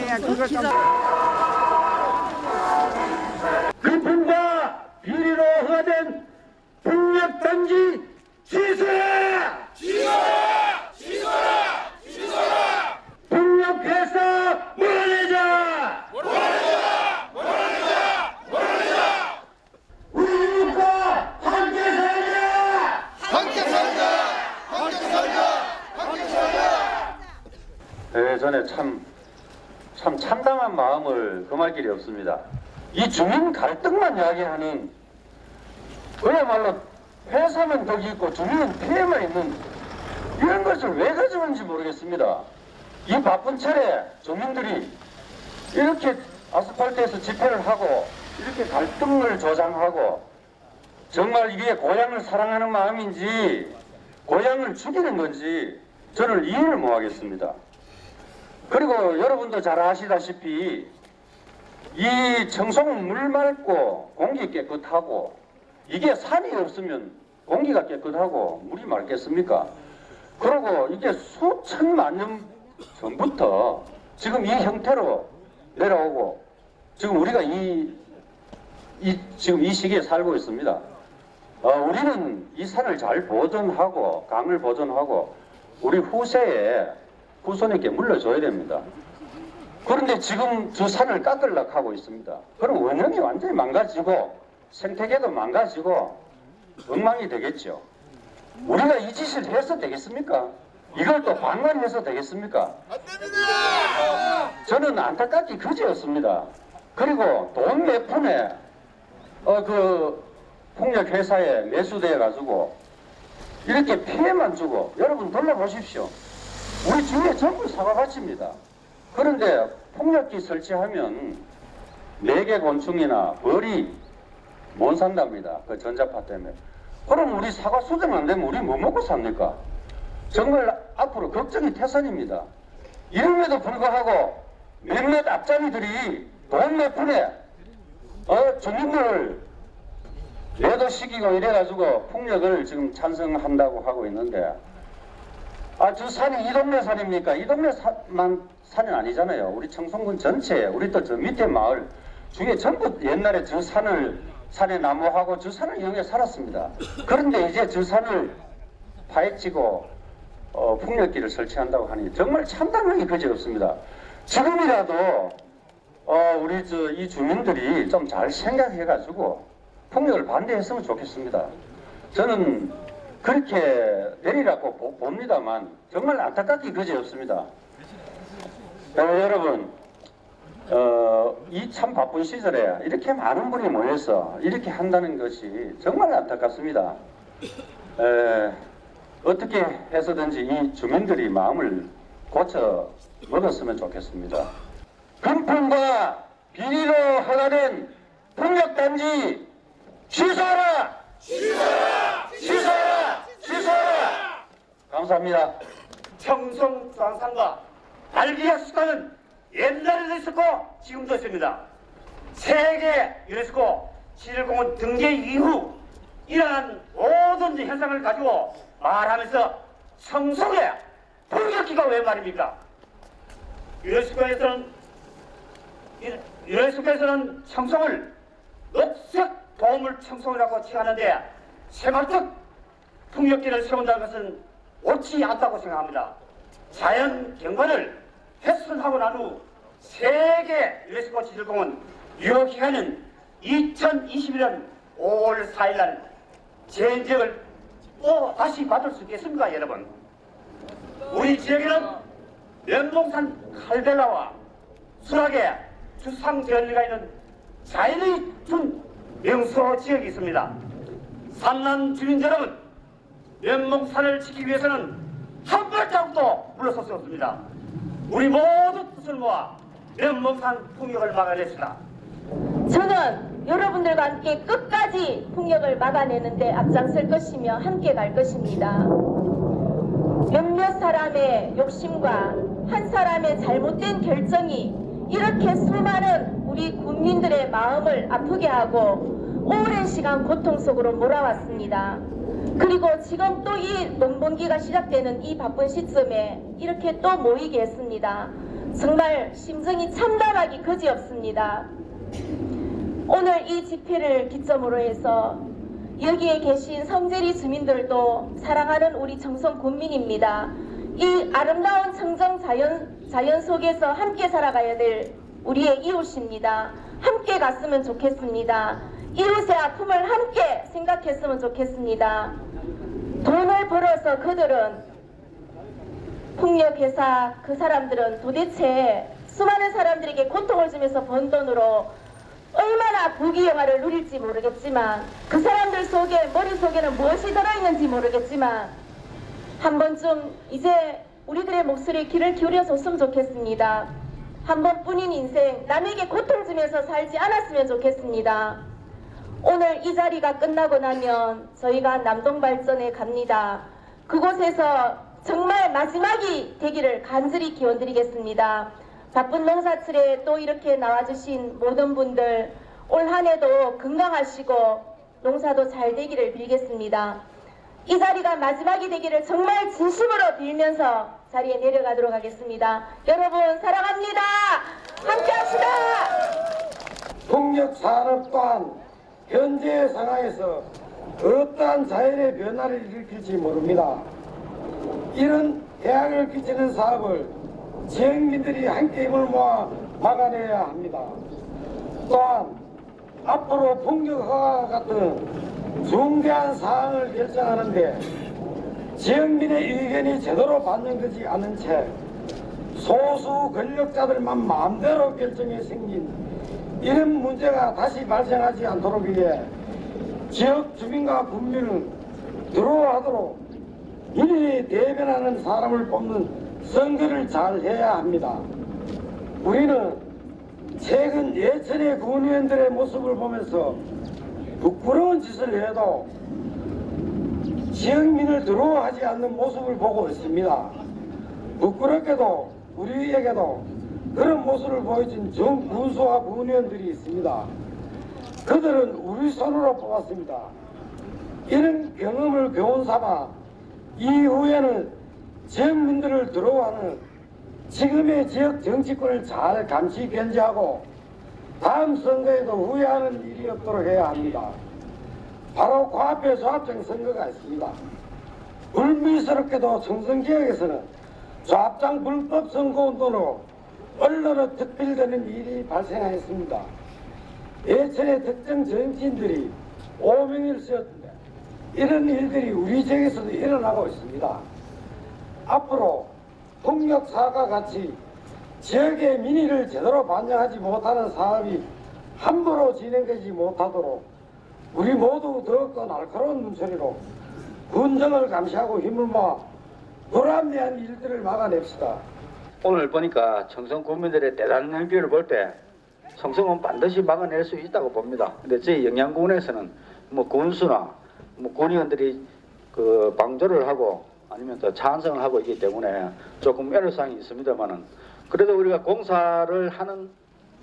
예, 그거 좀. 금품과 비리로 허가된 폭력단지 취소해라! 취소해라! 취소해라! 취소해라! 폭력회사 몰아내자! 몰아내자! 몰아내자! 몰아내자! 우리 민족과 함께 살자! 함께 살자! 함께 살자! 함께 살자! 전에 참 참담한 마음을 금할 길이 없습니다. 이 주민 갈등만 이야기하는 그야말로 회사만 덕이 있고 주민은 피해만 있는 이런 것을 왜 가져오는지 모르겠습니다. 이 바쁜 차례 주민들이 이렇게 아스팔트에서 집회를 하고 이렇게 갈등을 조장하고 정말 이게 고향을 사랑하는 마음인지 고향을 죽이는 건지 저는 이해를 못하겠습니다. 그리고 여러분도 잘 아시다시피 이 청송은 물 맑고 공기 깨끗하고 이게 산이 없으면 공기가 깨끗하고 물이 맑겠습니까? 그리고 이게 수천만 년 전부터 지금 이 형태로 내려오고 지금 우리가 지금 이 시기에 살고 있습니다. 우리는 이 산을 잘 보존하고 강을 보존하고 우리 후손에게 물려줘야 됩니다. 그런데 지금 저 산을 깎으려고 하고 있습니다. 그럼 원형이 완전히 망가지고 생태계도 망가지고 엉망이 되겠죠. 우리가 이 짓을 해서 되겠습니까? 이걸 또 방관해서 되겠습니까? 안 됩니다! 저는 안타깝기 그지없습니다. 그리고 돈 몇 푼에 그 폭력 회사에 매수돼 가지고 이렇게 피해만 주고 여러분 돌려보십시오. 우리 주위에 전부 사과밭입니다. 그런데 폭력기 설치하면 매개 곤충이나 벌이 못 산답니다. 그 전자파 때문에. 그럼 우리 사과 수정 안 되면 우리 뭐 먹고 삽니까? 정말 앞으로 걱정이 태산입니다. 이름에도 불구하고 몇몇 앞잡이들이 돈 몇 푼에 주민들을 매도시키고 이래가지고 폭력을 지금 찬성한다고 하고 있는데 저 산이 이 동네 산입니까? 이 동네만 산은 아니잖아요. 우리 청송군 전체, 우리 또 저 밑에 마을 중에 전부 옛날에 저 산에 나무하고 저 산을 이용해 살았습니다. 그런데 이제 저 산을 파헤치고 폭력기를 설치한다고 하니 정말 참담하기 그지없습니다. 지금이라도 우리 이 주민들이 좀 잘 생각해가지고 폭력을 반대했으면 좋겠습니다. 저는 그렇게 내리라고 봅니다만 정말 안타깝기 그지없습니다. 여러분 이 참 바쁜 시절에 이렇게 많은 분이 모여서 이렇게 한다는 것이 정말 안타깝습니다. 어떻게 해서든지 이 주민들이 마음을 고쳐 먹었으면 좋겠습니다. 금품과 비리로 허가된 폭력단지 취소하라! 취소하라! 취소하라! 취소하라! 감사합니다. 청송광산과 발기학 수단은 옛날에도 있었고 지금도 있습니다. 세계 유네스코 지질공원 등재 이후 이러한 모든 현상을 가지고 말하면서 청송에 폭력기가 왜 말입니까? 유네스코에서는 청송을 녹색 보물 청송이라고 칭하는데 생활적 폭력기를 세운다는 것은 옳지 않다고 생각합니다. 자연 경관을 훼손하고 난 후 세계 유네스코 지질공원 유효기간은 2021년 5월 4일 날 재인적을 또 다시 받을 수 있겠습니까, 여러분? 우리 지역에는 면봉산 칼델라와 수락의 주상절리가 있는 자연의 준 명소 지역이 있습니다. 산란 주민 여러분, 면봉산을 지키기 위해서는 한 발자국도 물러설 수 없습니다. 우리 모두 뜻을 모아 면봉산 폭력을 막아냅시다. 저는 여러분들과 함께 끝까지 폭력을 막아내는데 앞장설 것이며 함께 갈 것입니다. 몇몇 사람의 욕심과 한 사람의 잘못된 결정이 이렇게 수많은 우리 국민들의 마음을 아프게 하고 오랜 시간 고통 속으로 몰아왔습니다. 그리고 지금 또 이 농번기가 시작되는 이 바쁜 시점에 이렇게 또 모이게 했습니다. 정말 심정이 참담하기 그지없습니다. 오늘 이 집회를 기점으로 해서 여기에 계신 성재리 주민들도 사랑하는 우리 청송 군민입니다. 이 아름다운 청정 자연 속에서 함께 살아가야 될 우리의 이웃입니다. 함께 갔으면 좋겠습니다. 이웃의 아픔을 함께 생각했으면 좋겠습니다. 돈을 벌어서 그들은 폭력회사 그 사람들은 도대체 수많은 사람들에게 고통을 주면서 번 돈으로 얼마나 부귀영화를 누릴지 모르겠지만 그 사람들 속에 머릿속에는 무엇이 들어있는지 모르겠지만 한 번쯤 이제 우리들의 목소리에 귀를 기울여줬으면 좋겠습니다. 한 번뿐인 인생 남에게 고통 주면서 살지 않았으면 좋겠습니다. 오늘 이 자리가 끝나고 나면 저희가 남동발전에 갑니다. 그곳에서 정말 마지막이 되기를 간절히 기원드리겠습니다. 바쁜 농사철에 또 이렇게 나와주신 모든 분들 올 한해도 건강하시고 농사도 잘 되기를 빌겠습니다. 이 자리가 마지막이 되기를 정말 진심으로 빌면서 자리에 내려가도록 하겠습니다. 여러분 사랑합니다. 함께합시다. 폭력산업 또한 현재의 상황에서 어떠한 자연의 변화를 일으킬지 모릅니다. 이런 해악을 끼치는 사업을 지역민들이 함께 힘을 모아 막아내야 합니다. 또한 앞으로 폭력화와 같은 중대한 사항을 결정하는데 지역민의 의견이 제대로 반영되지 않은 채 소수 권력자들만 마음대로 결정이 생긴 이런 문제가 다시 발생하지 않도록 위해 지역 주민과 국민은 들어오도록 일일이 대변하는 사람을 뽑는 선거를 잘 해야 합니다. 우리는 최근 예천의 군의원들의 모습을 보면서 부끄러운 짓을 해도 지역민을 두려워하지 않는 모습을 보고 있습니다. 부끄럽게도 우리에게도 그런 모습을 보여준 정군수와 군의원들이 있습니다. 그들은 우리 손으로 뽑았습니다. 이런 경험을 교훈 삼아 이후에는 지역민들을 두려워하는 지금의 지역 정치권을 잘 감시 견제하고 다음 선거에도 후회하는 일이 없도록 해야 합니다. 바로 코앞에 조합장 선거가 있습니다. 불미스럽게도 청송지역에서는 조합장 불법 선거운동으로 언론에 특필되는 일이 발생하였습니다. 예천의 특정 정치인들이 오명을 쓰였는데 이런 일들이 우리 지역에서도 일어나고 있습니다. 앞으로 폭력사과 같이 지역의 민의를 제대로 반영하지 못하는 사업이 함부로 진행되지 못하도록 우리 모두 더욱더 날카로운 눈초리로 군정을 감시하고 힘을 모아 불합리한 일들을 막아냅시다. 오늘 보니까 청송 국민들의 대단한 행비를 볼 때 청송은 반드시 막아낼 수 있다고 봅니다. 근데 저희 영양군에서는 뭐 군수나 뭐 군의원들이 그 방조를 하고 아니면 또 찬성을 하고 있기 때문에 조금 애로사항이 있습니다만은 그래도 우리가 공사를 하는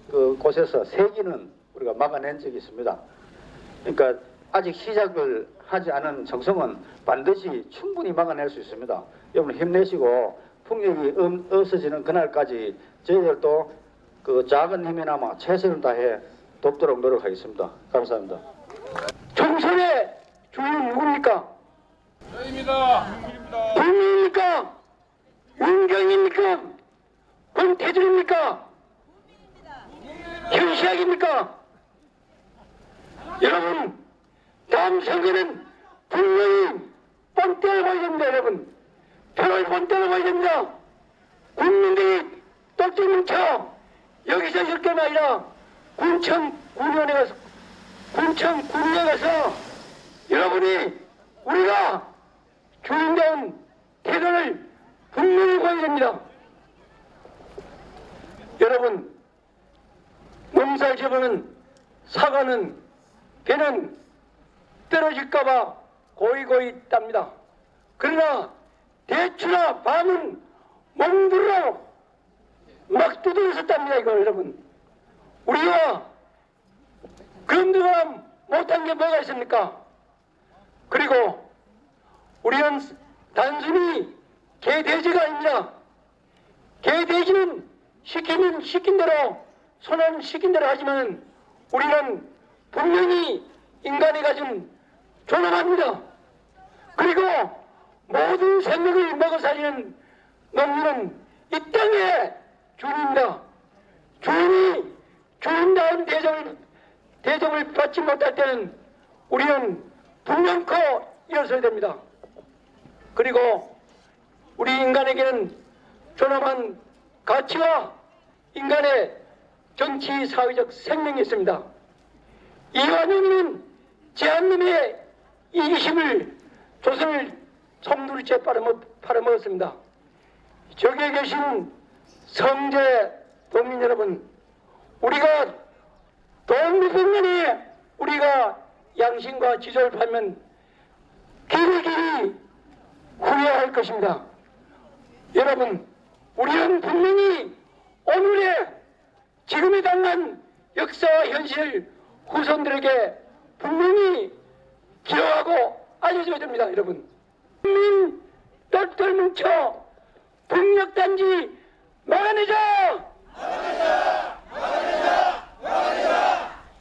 그 곳에서 세기는 우리가 막아낸 적이 있습니다. 그러니까 아직 시작을 하지 않은 청송은 반드시 충분히 막아낼 수 있습니다. 여러분 힘내시고 폭력이 없어지는 그날까지 저희들도 그 작은 힘이나마 최선을 다해 돕도록 노력하겠습니다. 감사합니다. 청송의 주인은 누굽니까? 저희입니다. 국민입니까? 윤경입니까? 권태준입니까? 현시학입니까? 여러분, 다음 선거는 분명히 본때를 봐야 됩니다, 여러분. 표를 본때를 봐야 됩니다. 국민들이 떡지 뭉쳐 여기서 이렇게만 아니라 군청군에 가서 여러분이 우리가 주인다운 태도를 분명히 봐야 됩니다. 여러분, 농사 지어보는 사과는 배는 떨어질까봐 고이고이 땁니다. 그러나 대추나 밤은 몽들어 막 두드려서 땁니다. 이거 여러분, 우리가 그런데가 못한 게 뭐가 있습니까? 그리고 우리는 단순히 개돼지가 아닙니다. 개돼지는 시키면 시킨 대로, 손은 시킨 대로 하지만 우리는 분명히 인간이 가진 존엄합니다. 그리고 모든 생명을 먹어 살리는 농민은 이 땅의 주인입니다. 주인이 주인다운 대접을 받지 못할 때는 우리는 분명코 일어서야 됩니다. 그리고 우리 인간에게는 존엄한 가치와 인간의 정치 사회적 생명이 있습니다. 이완용은 제한님의 이기심을 조선을 송두리째 팔아먹었습니다. 저기에 계신 성제 동민 여러분, 우리가 동무백년에 우리가 양심과 지조를 팔면 길이 후회할 것입니다. 여러분, 우리는 분명히 오늘의 지금에 당한 역사와 현실 후손들에게 분명히 기여하고 알려줘야 됩니다. 여러분, 국민 똘똘 뭉쳐 북녘단지 막아내자!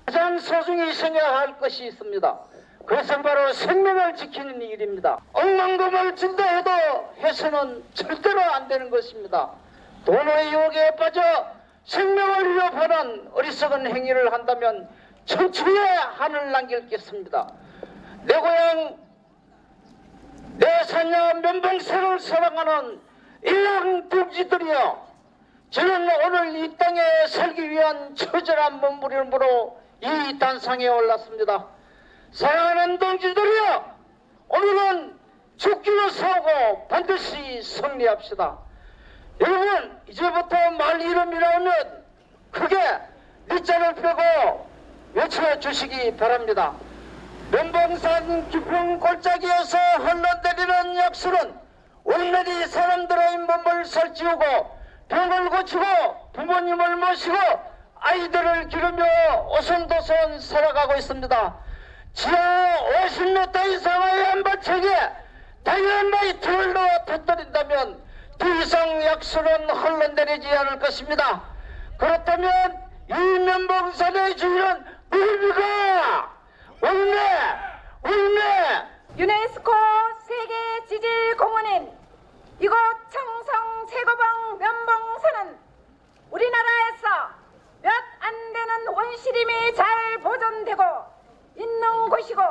가장 소중히 생각할 것이 있습니다. 그것은 바로 생명을 지키는 일입니다. 억만금을 준다 해도 해서는 절대로 안 되는 것입니다. 돈의 유혹에 빠져 생명을 잃어버린 어리석은 행위를 한다면 천추의 한을 남겼겠습니다. 내 고향, 내 사냐 면봉사를 사랑하는 일랑동지들이여, 저는 오늘 이 땅에 살기 위한 처절한 몸부림으로 이 단상에 올랐습니다. 사랑하는 동지들이여, 오늘은 죽기로 싸우고 반드시 승리합시다. 여러분, 이제부터 말 이름이 나오면 크게 밑자를 펴고 외쳐주시기 바랍니다. 면봉산 깊은 골짜기에서 흘러내리는 약수는 온전히 사람들의 몸을 살찌우고 병을 고치고 부모님을 모시고 아이들을 기르며 오손도손 살아가고 있습니다. 지하 50m 이상의 한바척에 다이너마이트를 넣어 터뜨린다면 더 이상 약수는 흘러내리지 않을 것입니다. 그렇다면 이 면봉산의 주인은 누굽니까? 울매! 유네스코 세계지질공원인 이곳 청성 최고봉 면봉산은 우리나라에서 몇 안 되는 원시림이 잘 보존되고 있는 곳이고,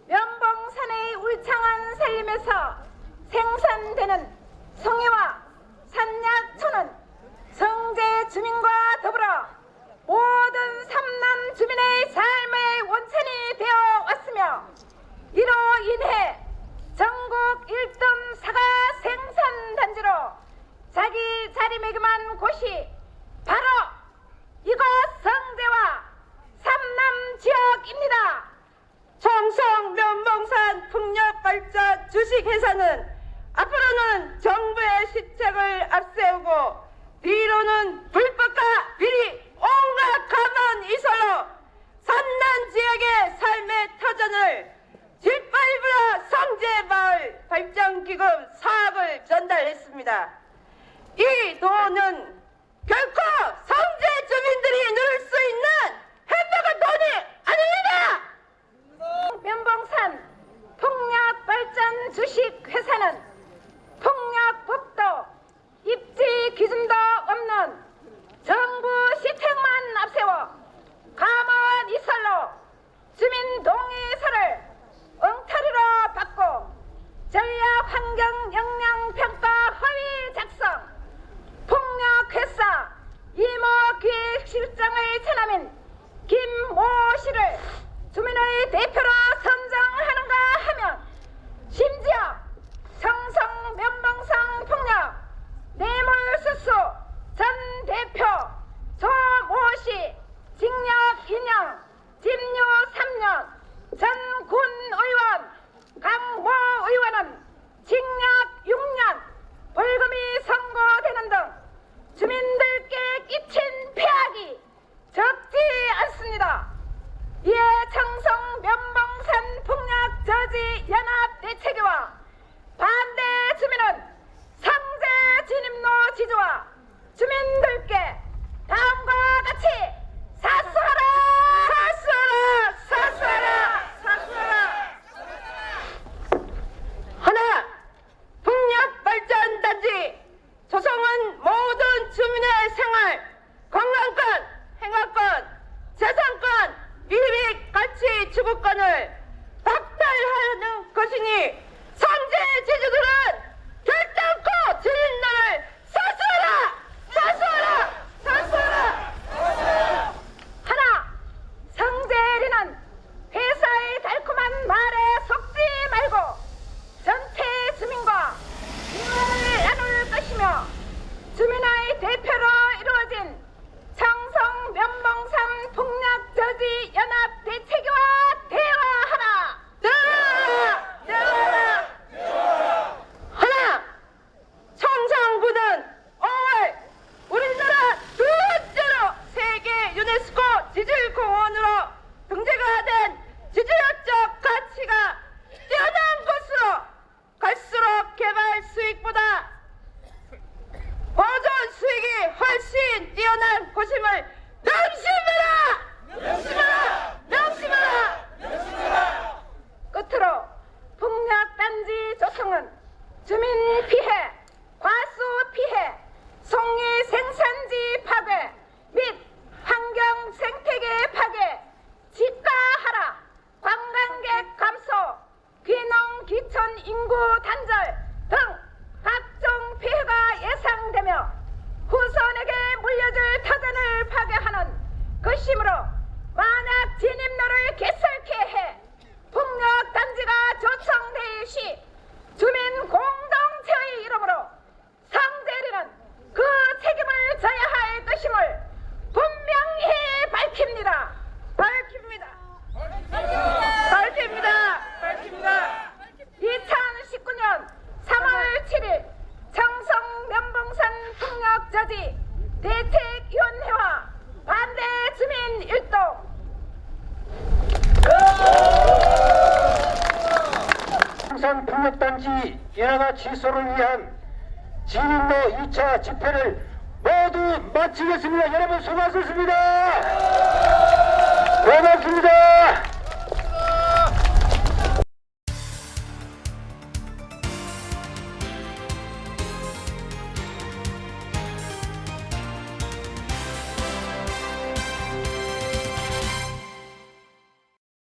면봉산의 울창한 산림에서 생산되는 성해와 산약초는 성제 주민과 더불어 모든 삼남 주민의 삶의 원천이 되어 왔으며, 이로 인해 전국 1등 사과 생산단지로 자기 자리매김한 곳이 바로 이곳 성제와 삼남 지역입니다. 청성 면봉산 풍력발전 주식회사는 앞으로는 정부의 시책을 앞세우고 뒤로는 불법과 비리 온갖 가만 이설로 산난 지역의 삶의 터전을 질빨부라 성제마을 발전기금 4억을 전달했습니다. 이 돈은 결코 성제 주민들이 누릴 수 있는 햄버거 돈이 아닙니다. 면봉산 풍력발전 주식회사는 풍력법도 입지 기준도 없는 정부 시책만 앞세워 가만 이설로 주민 동의서를 것이니 선제 제주들은 결단코 진인너를 사수하라! 사수하라! 사수하라! 하나, 성재리는 회사의 달콤한 말에 속지 말고 전체 주민과 대화를 나눌 것이며 주민의 대표로 이루어진 청송 면봉산 풍력저지 연합 대책위와 대화하라! 대화하라! 하나! 청정부는 5월 우리나라 두 번째로 세계 유네스코 지질공원으로 등재가 된 지질학적 가치가 뛰어난 곳으로 갈수록 개발 수익보다 보존 수익이 훨씬 뛰어난 곳임을 명심하라! 명심하라! 명심하라! 끝으로 풍력단지 조성은 주민 피해, 과수 피해, 송이 생산지 파괴 및 환경 생태계 파괴, 집가하라, 관광객 감소, 귀농 기촌 인구 단절 등 각종 피해가 예상되며 후손에게 물려줄 터전을 파괴하는 것이므로 만약 진입로를 개설케 해 풍력단지가 조성될 시 주민 공동체의 이름으로 성재리는 그 책임을 져야 할 것임을 분명히 밝힙니다. 밝힙니다. 2019년 3월 7일 청송 면봉산 풍력저지 대책위원회와 반대 주민 일동 청송 풍력단지 연화가 취소를 위한 진입로 2차 집회를 모두 마치겠습니다. 여러분 수고하셨습니다. 고맙습니다.